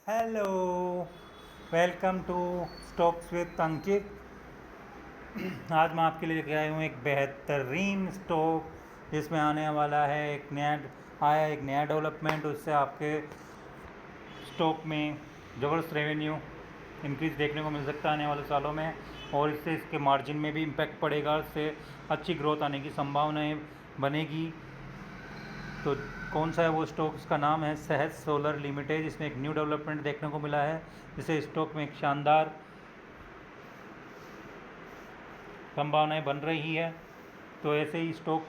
Hello, welcome to stocks with Ankit. आज मैं आपके लिए लेके आया हूँ एक बेहतरीन स्टॉक जिसमें आने वाला है एक नया डेवलपमेंट। उससे आपके स्टॉक में ज़बरदस्त रेवेन्यू इंक्रीज देखने को मिल सकता है आने वाले सालों में, और इससे इसके मार्जिन में भी इम्पैक्ट पड़ेगा। इससे अच्छी ग्रोथ आने की संभावनाएं बनेगी। तो कौन सा है वो स्टॉक? उसका नाम है सहज सोलर लिमिटेड। इसमें एक न्यू डेवलपमेंट देखने को मिला है, जिससे स्टॉक में एक शानदार संभावनाएं बन रही है। तो ऐसे ही स्टॉक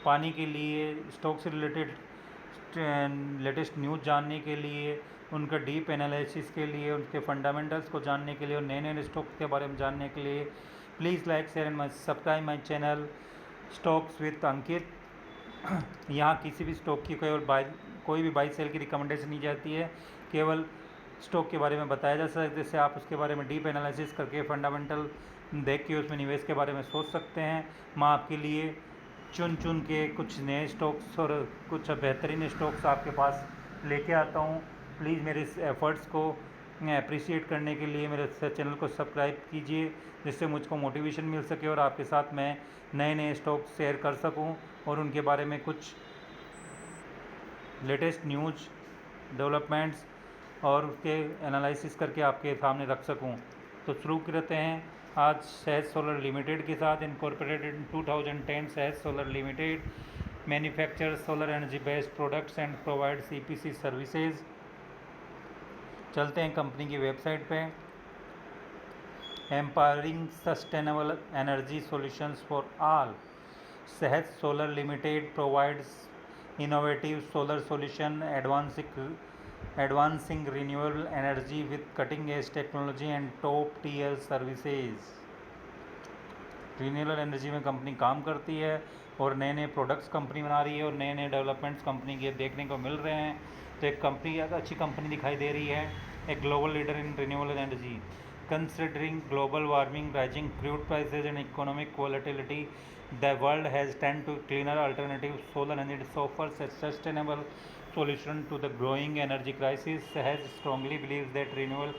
पाने के लिए, स्टॉक से रिलेटेड लेटेस्ट न्यूज़ जानने के लिए, उनका डीप एनालिसिस के लिए, उनके फंडामेंटल्स को जानने के लिए और नए नए स्टॉक के बारे में जानने के लिए please like share and subscribe my channel stocks with Ankit. यहाँ किसी भी स्टॉक की कोई भी बाई सेल की रिकमेंडेशन नहीं जाती है, केवल स्टॉक के बारे में बताया जा सकता है, जिससे आप उसके बारे में डीप एनालिसिस करके फंडामेंटल देख के उसमें निवेश के बारे में सोच सकते हैं। मैं आपके लिए चुन चुन के कुछ नए स्टॉक्स और कुछ बेहतरीन स्टॉक्स आपके पास लेके आता हूँ। प्लीज़ मेरे इस एफ़र्ट्स को अप्रिशिएट करने के लिए मेरे चैनल को सब्सक्राइब कीजिए, जिससे मुझको मोटिवेशन मिल सके और आपके साथ मैं नए नए स्टॉक शेयर कर सकूं और उनके बारे में कुछ लेटेस्ट न्यूज़ डेवलपमेंट्स और उसके एनालिसिस करके आपके सामने रख सकूं। तो शुरू करते हैं आज सहज सोलर लिमिटेड के साथ। Incorporated in 2010, Sahaj solar limited manufacture solar energy based products and provide EPC services. चलते हैं कंपनी की वेबसाइट पे। Empowering sustainable energy solutions for all, Sahaj solar limited provides innovative solar solution, advancing renewable energy with cutting edge technology and top tier services। Renewable energy में company काम करती है और नए नए प्रोडक्ट्स कंपनी बना रही है और नए नए डेवलपमेंट्स कंपनी के देखने को मिल रहे हैं। तो एक कंपनी, अच्छी कंपनी दिखाई दे रही है, एक global leader in renewable energy. Considering global warming, rising crude prices and economic volatility, the world has turn to cleaner alternative solar energy offers a sustainable solution to the growing energy crisis. Sahaj strongly believes that renewable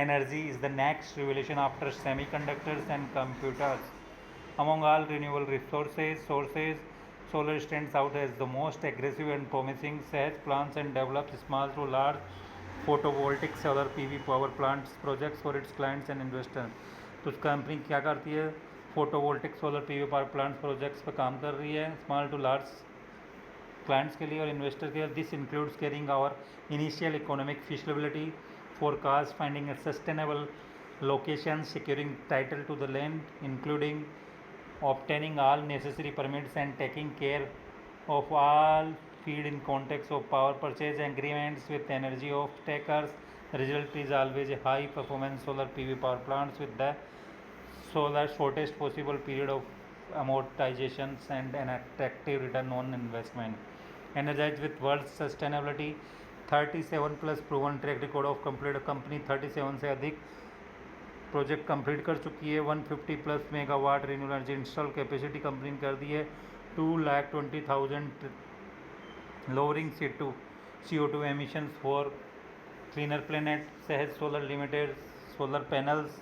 energy is the next revolution after semiconductors and computers. Among all renewable sources, solar stands out as the most aggressive and promising. Sahaj plans and develops small to large photovoltaic solar PV power plants projects for its clients and investors। तो उस company क्या करती है? Photovoltaic solar PV power plants projects पर काम कर रही है, स्मॉल टू लार्ज क्लाइंट्स के लिए और इन्वेस्टर के लिए। This includes carrying our initial economic feasibility forecast, finding a sustainable location, securing title to the land, including obtaining all necessary permits and taking care of all feed in context of power purchase agreements with energy off-takers. The result is always a high performance solar PV power plants with the solar shortest possible period of amortizations and an attractive return on investment. Energized with world's sustainability 37 plus proven track record of complete, company 37 से अधिक project complete कर चुकी है। 150 plus megawatt renewable energy install capacity company ने कर दी है। 2,20,000 lowering CO2 emissions for cleaner planet. Sahaj solar limited solar panels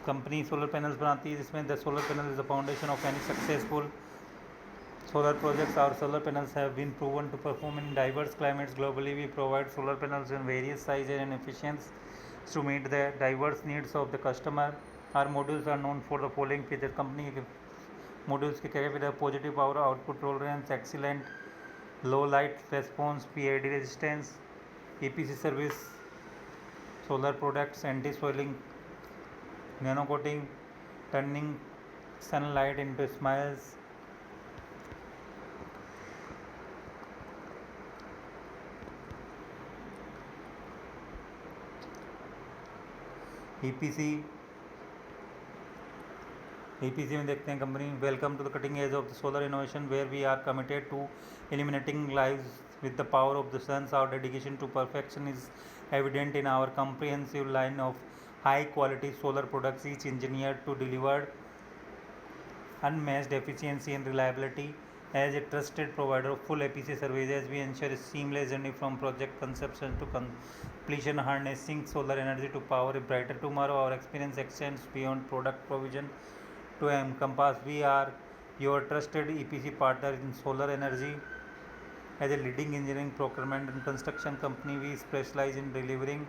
company solar panels बनाती है, जिसमें the solar panel is the foundation of any successful solar projects. Our solar panels have been proven to perform in diverse climates globally. We provide solar panels in various sizes and efficiencies to meet the diverse needs of the customer. Our modules are known for the following features. Company के modules के carry with a positive power output tolerance, excellent low light response, PID resistance, EPC service, solar products, anti-swelling, nano coating, turning sunlight into smiles, EPC में देखते हैं company. Welcome to the cutting edge of the solar innovation where we are committed to eliminating lives with the power of the sun. Our dedication to perfection is evident in our comprehensive line of high quality solar products, each engineered to deliver unmatched efficiency and reliability. As a trusted provider of full APC services, we ensure a seamless journey from project conception to completion, harnessing solar energy to power a brighter tomorrow. Our experience extends beyond product provision to encompass. We are your trusted EPC partner in solar energy. As a leading engineering, procurement and construction company, we specialize in delivering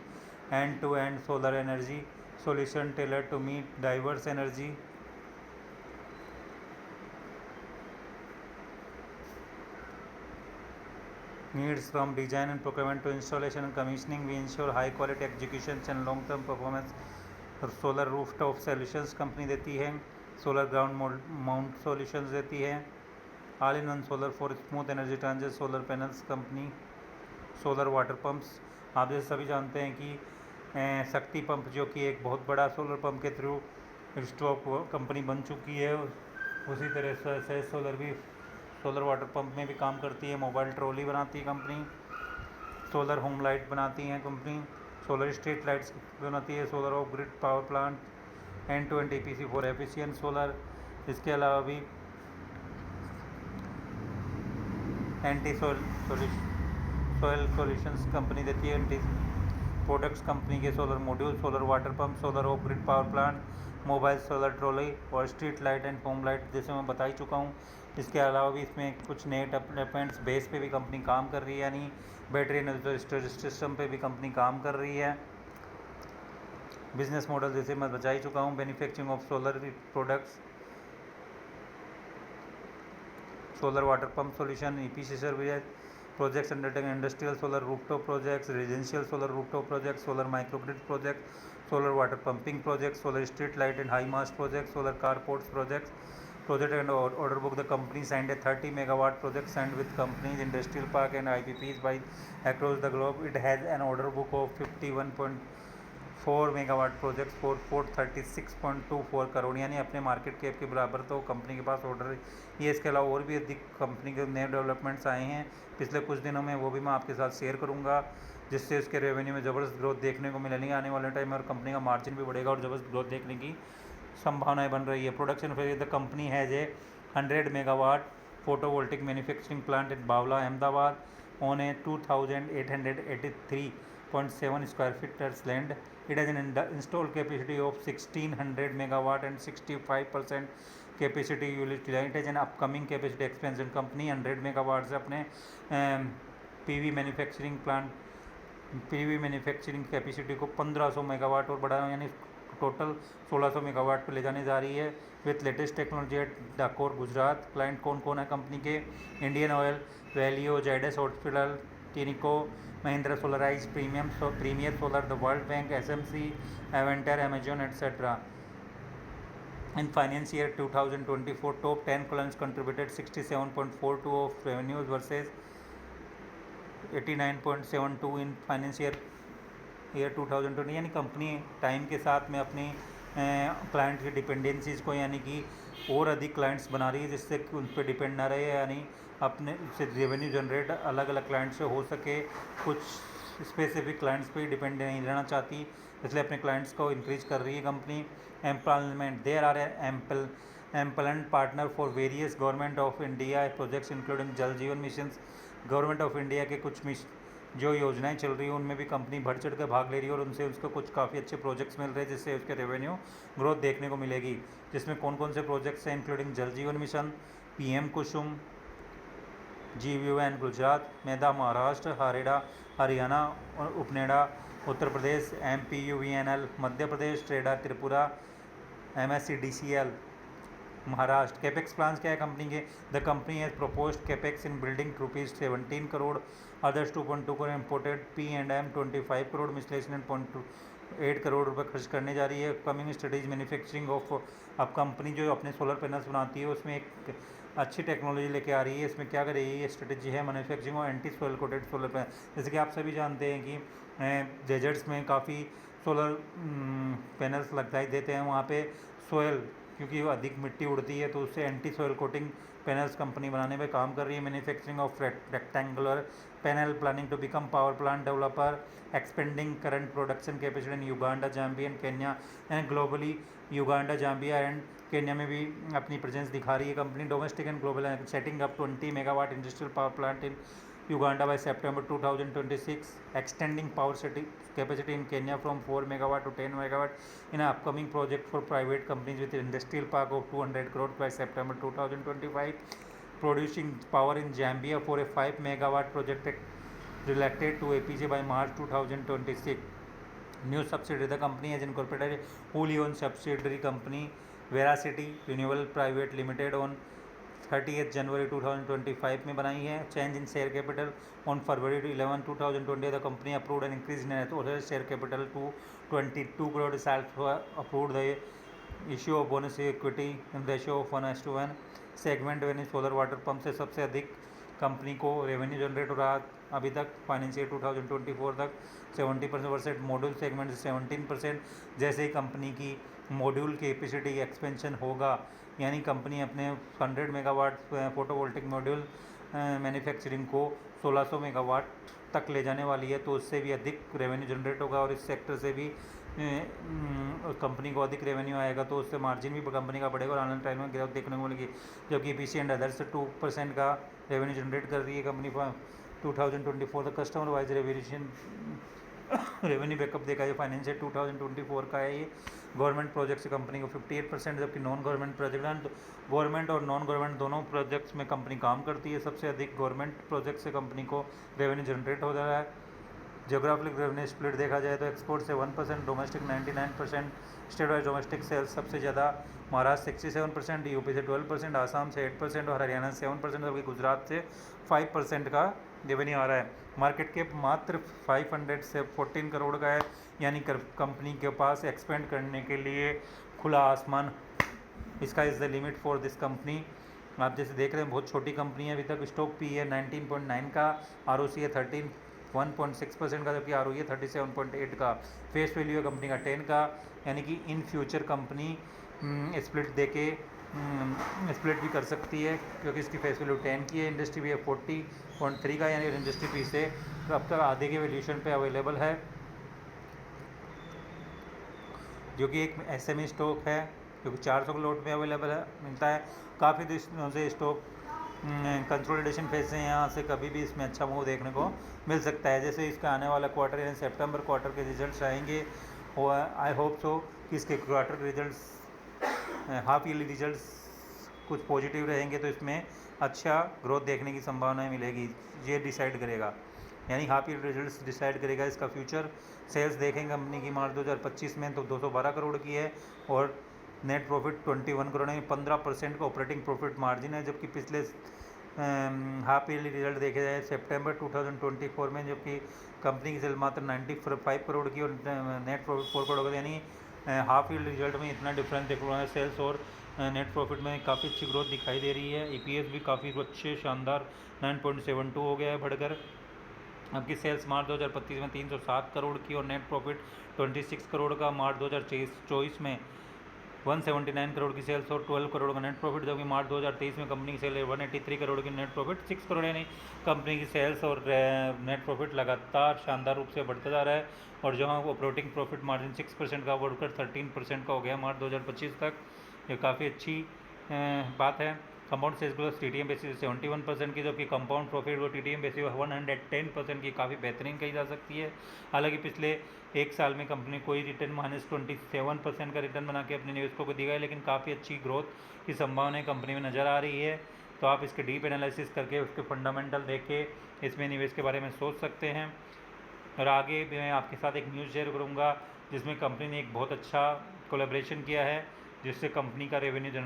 end-to-end solar energy solution tailored to meet diverse energy needs. From design and procurement to installation and commissioning, we ensure high quality execution and long term performance. Solar rooftop solutions company देती है, solar ground mount solutions देती है, all in one solar for smooth energy transit solar panels company, solar water pumps. आप जैसे सभी जानते हैं कि शक्ति पंप जो कि एक बहुत बड़ा सोलर पंप के थ्रू स्टॉक कंपनी बन चुकी है, उसी तरह से सोलर भी सोलर वाटर पंप में भी काम करती है। मोबाइल ट्रॉली बनाती है कंपनी, सोलर होम लाइट बनाती है कंपनी, सोलर स्ट्रीट लाइट्स बनाती है, solar off grid power plant, end to end EPC for efficient solar. इसके अलावा भी एंटी सोयल सॉल्यूशंस कंपनी देती है, एंटी प्रोडक्ट्स कंपनी के solar module, solar water pump, solar off grid power plant, mobile solar trolley और street light and home light जैसे मैं बता ही चुका हूँ। इसके अलावा भी इसमें कुछ नए डेवलपमेंट्स बेस पे भी कंपनी काम कर रही है, यानी बैटरी एनर्जी स्टोरेज सिस्टम पे भी कंपनी काम कर रही है। बिजनेस मॉडल जैसे मैं बता ही चुका हूँ, manufacturing of solar products, solar water pump solution, EPC service, projects undertaken industrial solar rooftop projects, residential solar rooftop projects, solar microgrid projects, solar water pumping projects, solar street light and high mast projects, solar carports projects. Project and order book: the company signed a 30 megawatt project signed with companies, industrial park and IPPs by across the globe. It has an order book of 51.4 megawatt projects for 436.24 crore, यानी अपने market cap के बराबर तो company के पास order है। ये इसके अलावा और भी अधिक कंपनी के नए डेवलपमेंट्स आए हैं पिछले कुछ दिनों में, वो भी मैं आपके साथ शेयर करूंगा, जिससे इसके रेवेन्यू में ज़बरदस्त ग्रोथ देखने को मिलेगी आने वाले टाइम में, और कंपनी का मार्जिन भी बढ़ेगा और ज़बरदस्त ग्रोथ देखने की संभावनाएं बन रही है। Production phase: the company has a 100 megawatt photovoltaic manufacturing plant at बावला, Ahmedabad on a 2,883.7 square feet land. It has an installed capacity of 1600 megawatt and 65% capacity utility. It has an upcoming capacity expansion. Company 100 megawatt से अपने PV manufacturing capacity को 1500 megawatt और बढ़ाना, यानी total 1600 megawatt पर ले जाने जा रही है with latest technology at Dakor, Gujarat. Client कौन कौन है कंपनी के: Indian oil, value, ZS hospital, Tinico, Mahindra solarize, premier solar, the world bank, SMC, Aventor, Amazon etcetera. In financial year 2024, top 10 clients contributed 67.42 of revenues versus 89.72 in financial year 2020। यानी company time के साथ में अपनी client की dependencies को, यानी कि और अधिक क्लाइंट्स बना रही है जिससे उन पर डिपेंड ना रहे, यानी अपने से रेवेन्यू जनरेट अलग अलग क्लाइंट से हो सके, कुछ स्पेसिफिक क्लाइंट्स पे डिपेंड नहीं रहना चाहती, इसलिए अपने क्लाइंट्स को इंक्रीज कर रही है company. Employment: there are employment partner for various government of India projects including Jal Jeevan mission. Government of India के कुछ जो योजनाएं चल रही है उनमें भी कंपनी बढ़ चढ़ कर भाग ले रही है और उनसे उसको कुछ काफ़ी अच्छे प्रोजेक्ट्स मिल रहे हैं, जिससे उसके रेवेन्यू ग्रोथ देखने को मिलेगी। जिसमें कौन कौन से प्रोजेक्ट्स हैं: including Jal Jeevan mission, PM Kusum, GVN Gujarat, MEDA Maharashtra, HAREDA Haryana, UPNEDA Uttar Pradesh, MPUVNL Madhya Pradesh, TREDA Tripura, MSCDCL Maharashtra. Capex plans क्या है कंपनी के: the company has proposed capex in building ₹17 crore, others 2.2 crore, imported P&M 25 crore, miscellaneous 0.8 crore रुपए खर्च करने जा रही है। कमिंग स्ट्रेटेजी मैन्युफैक्चरिंग ऑफ, अब कंपनी जो अपने सोलर पैनल्स बनाती है उसमें एक अच्छी टेक्नोलॉजी लेके आ रही है। इसमें क्या कर रही है, ये स्ट्रेटेजी है मैन्युफैक्चरिंग और anti soil coated solar panel. जैसे कि आप सभी जानते हैं कि डेजर्ट्स में काफ़ी सोलर पैनल्स लगाई देते हैं, वहाँ पे सोयल क्योंकि वो अधिक मिट्टी उड़ती है तो उससे anti soil coating panels company बनाने में काम कर रही है। Manufacturing of rectangular panel, planning to become power plant developer, expanding current production capacity in Uganda, Zambia and Kenya and globally. Uganda, Zambia and Kenya में भी अपनी प्रेजेंस दिखा रही है company. Domestic and global, setting up 20 megawatt industrial power plant in Uganda by September 2026, extending power capacity in Kenya from 4 megawatt to 10 megawatt in an upcoming project for private companies with industrial park of 200 crore by September 2025, producing power in Zambia for a 5 megawatt project related to APJ by March 2026. New subsidiary, the company has incorporated a wholly owned subsidiary company, Veracity Renewable Private Limited, on 30 जनवरी 2025 में बनाई है। Change in share capital, on फरवरी 11 2020 the company approved an increase in share capital to 22 crore, self approved the issue of bonus equity in ratio of 1:1। Segment revenue, solar water pump से सबसे अधिक company को revenue generate हो रहा अभी तक financial 2024 तक 70% वर्सेट मॉड्यूल सेगमेंट से 17%। जैसे ही कंपनी की मॉड्यूल की कैपेसिटी एक्सपेंशन होगा, यानी कंपनी अपने 100 मेगावाट फोटोवोल्टिक मॉड्यूल मैन्युफैक्चरिंग को 1600 मेगावाट तक ले जाने वाली है, तो उससे भी अधिक रेवेन्यू जनरेट होगा और इस सेक्टर से भी कंपनी को अधिक रेवेन्यू आएगा, तो उससे मार्जिन भी कंपनी का बढ़ेगा और ऑनलाइन टाइम में ग्रोथ देखने को मिलेगी। जबकि पीसी एंड अदर्स 2% का रेवेन्यू जनरेट कर रही है कंपनी 2024 तक। कस्टमर वाइज रेवेन्यू बैकअप देखा है फाइनेंशियल 2024 का है ये। गवर्नमेंट प्रोजेक्ट से कंपनी को 58%, जबकि नॉन गवर्नमेंट प्रोजेक्ट, गवर्नमेंट और नॉन गवर्नमेंट दोनों प्रोजेक्ट्स में कंपनी काम करती है। सबसे अधिक गवर्नमेंट प्रोजेक्ट से कंपनी को रेवेन्यू जनरेट हो रहा है। जियोग्राफिक रेवेन्यू स्प्लिट देखा जाए तो एक्सपोर्ट से 1%, domestic 99%, state wise domestic sales सबसे ज़्यादा महाराष्ट्र 67%, यूपी से 12%, आसाम से 8% और हरियाणा से 7%, जबकि गुजरात से 5% का रेवेन्यू आ रहा है। मार्केट कैप मात्र 500 से 14 करोड़ का है, यानी कंपनी के पास एक्सपेंड करने के लिए खुला आसमान, इसका is the limit for this company. आप जैसे देख रहे हैं बहुत छोटी कंपनी है, अभी तक स्टॉक पी है 19.9 का, ROC है 1.6% का, जबकि ROE 37.8 का, फेस वैल्यू है कंपनी का 10 का, यानी कि इन फ्यूचर कंपनी स्प्लिट देके स्प्लिट भी कर सकती है, क्योंकि इसकी फेस वैल्यू 10 की है। इंडस्ट्री भी है 40.3 का, यानी इंडस्ट्री पी से अब तक आधे के वैल्यूशन पे अवेलेबल है, जो कि एक SME स्टॉक है, क्योंकि 400 के लोट में अवेलेबल है मिलता है। काफ़ी दिनों से स्टॉक कंसोलिडेशन फेज से, यहाँ से कभी भी इसमें अच्छा मूव देखने को मिल सकता है। जैसे इसका आने वाला क्वार्टर यानी सितंबर क्वार्टर के रिजल्ट्स आएंगे, और आई होप सो कि इसके क्वार्टर के रिजल्ट्स, हाफ ईयरली रिजल्ट्स कुछ पॉजिटिव रहेंगे, तो इसमें अच्छा ग्रोथ देखने की संभावनाएं मिलेगी। ये डिसाइड करेगा, यानी हाफ ईयर रिजल्ट्स डिसाइड करेगा इसका फ्यूचर। सेल्स देखेंगे कंपनी की मार्च 2025 में तो 212 करोड़ की है, और नेट प्रॉफिट 21 करोड़ है, 15% का ऑपरेटिंग प्रॉफिट मार्जिन है। जबकि पिछले हाफ ईयरली रिजल्ट देखे जाए सितंबर 2024 में, जबकि कंपनी की सेल मात्र 95 करोड़ की और नेट प्रॉफिट 4 करोड़ का, यानी हाफ ईयरली रिजल्ट में इतना डिफरेंस देख रहा है। सेल्स और नेट प्रॉफिट में काफ़ी अच्छी ग्रोथ दिखाई दे रही है। EPS भी काफ़ी अच्छे शानदार 9.72 हो गया है बढ़कर। अब की सेल्स मार्च 2025 में 307 करोड़ की और नेट प्रॉफिट 26 करोड़ का। मार्च 2024 में 179 करोड़ की सेल्स और 12 करोड़ का नेट प्रॉफिट, जबकि मार्च 2023 में कंपनी की सेल 183 करोड़ की, नेट प्रॉफिट 6 करोड़, यानी कंपनी की सेल्स और नेट प्रॉफिट लगातार शानदार रूप से बढ़ता जा रहा है। और जहां ऑपरेटिंग प्रॉफिट मार्जिन 6% का बढ़कर 13% का हो गया मार्च 2025 तक, ये काफ़ी अच्छी बात है। Compound sales growth TTM basis 71% की, जबकि कंपाउंड प्रॉफिट वो TTM बेसिस 110% की काफ़ी बेहतरीन कही जा सकती है। हालांकि पिछले एक साल में कंपनी कोई रिटर्न -27% का रिटर्न बना के अपने निवेशकों को दिया है, लेकिन काफ़ी अच्छी ग्रोथ की संभावनाएं कंपनी में नज़र आ रही है। तो आप इसके डीप एनालिसिस करके उसके फंडामेंटल देख के इसमें निवेश के बारे में सोच सकते हैं। और आगे भी मैं आपके साथ एक न्यूज़ शेयर करूँगा जिसमें कंपनी ने एक बहुत अच्छा कोलैबोरेशन किया है, जिससे कंपनी का रेवेन्यू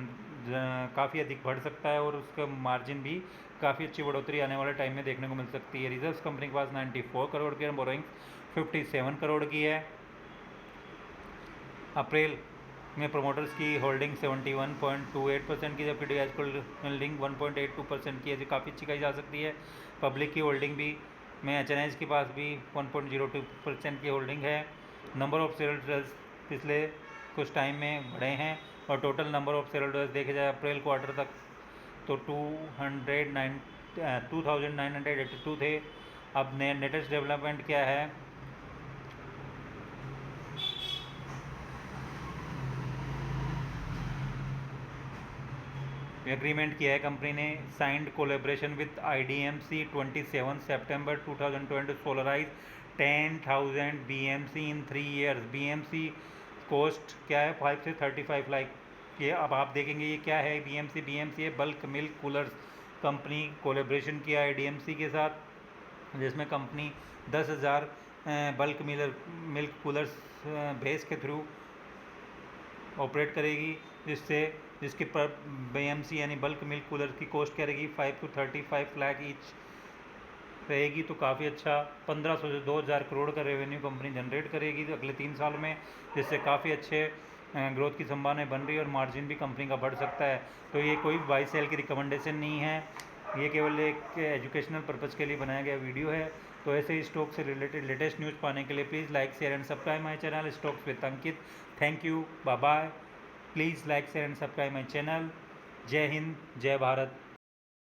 काफ़ी अधिक बढ़ सकता है और उसका मार्जिन भी काफ़ी अच्छी बढ़ोतरी आने वाले टाइम में देखने को मिल सकती है। रिजर्व्स कंपनी के पास 94 करोड़ की है, बोरोइंग 57 करोड़ की है। अप्रैल में प्रोमोटर्स की होल्डिंग 71.28% की, जबकि डीएच होल्डिंग 1.82% की है, जो काफ़ी अच्छी कही जा सकती है। पब्लिक की होल्डिंग भी में HNIs के पास भी 1.02% की होल्डिंग है। नंबर ऑफ शेयर होल्डर्स पिछले कुछ टाइम में बढ़े हैं, और total number of share holders देखे जाए अप्रैल क्वार्टर तक तो 2982 थे। अब लेटेस्ट डेवलपमेंट क्या है, एग्रीमेंट किया है कंपनी ने, signed collaboration with IDMC 27 September 2020 solarise 10,000 BMC in 3 years। BMC cost क्या है 5 से 35 लाख। ये अब आप देखेंगे ये क्या है, BMC है bulk milk coolers. Company collaboration किया है IDMC के साथ, जिसमें company 10,000 bulk milk coolers base के थ्रू ऑपरेट करेगी, जिसकी पर BMC यानी बल्क मिल्क कूलर की कॉस्ट क्या रहेगी 5 to 35 लाख ईच रहेगी। तो काफ़ी अच्छा 1500 से 2000 करोड़ का रेवेन्यू कंपनी जनरेट करेगी अगले 3 साल में, जिससे काफ़ी अच्छे ग्रोथ की संभावनाएं बन रही है और मार्जिन भी कंपनी का बढ़ सकता है। तो ये कोई बाई सेल की रिकमेंडेशन नहीं है, ये केवल एक एजुकेशनल पर्पज़ के लिए बनाया गया वीडियो है। तो ऐसे ही स्टॉक से रिलेटेड लेटेस्ट न्यूज़ पाने के लिए please like share and subscribe my channel stocks with Ankit. Thank you, bye bye. Please like share and subscribe my channel. जय हिंद, जय भारत।